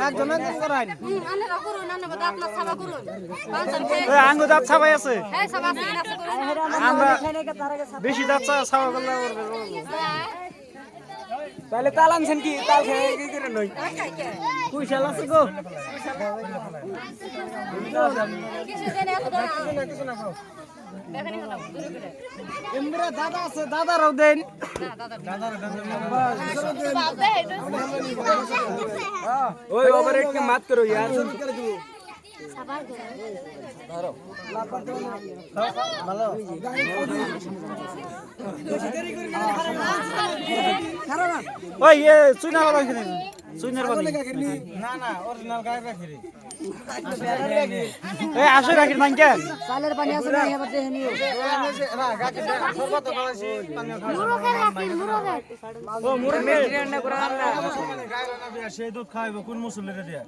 একজন একজন করাই আনেরা করুন আনে বাদ আপনার ছাবা করুন আঙ্গু দাঁত ছাপাই আছে হ্যাঁ ছাবা আছে কিনা আছে করুন আমরা বেশি দাঁত ছাপা করলে তাহলে তাল আনছেন কি তাল খেয়ে কি করে নই পয়সা আছে গো কিছু দেন এত কিছু না খাও দেখেন হলো দূরে করে এমরা দাদা আছে দাদারাও দেন ওই ওভার রেট के मत करो यार ভালো ওই এ চুনা वाला খেলে চুনার বানি না না অরিজিনাল গায় রাখি রে এই আসে রাখি না কে চালের পানি আছে না এবার দেখে নিও না গাকে সর্বত খাওয়াছি পানি খাওয়া মুরগের রাখি মুরগের ও মুরগি রান্না করা না গায় রান্না দিয়া সেই দুধ খাইবো কোন মুসল্লিরে দিয়া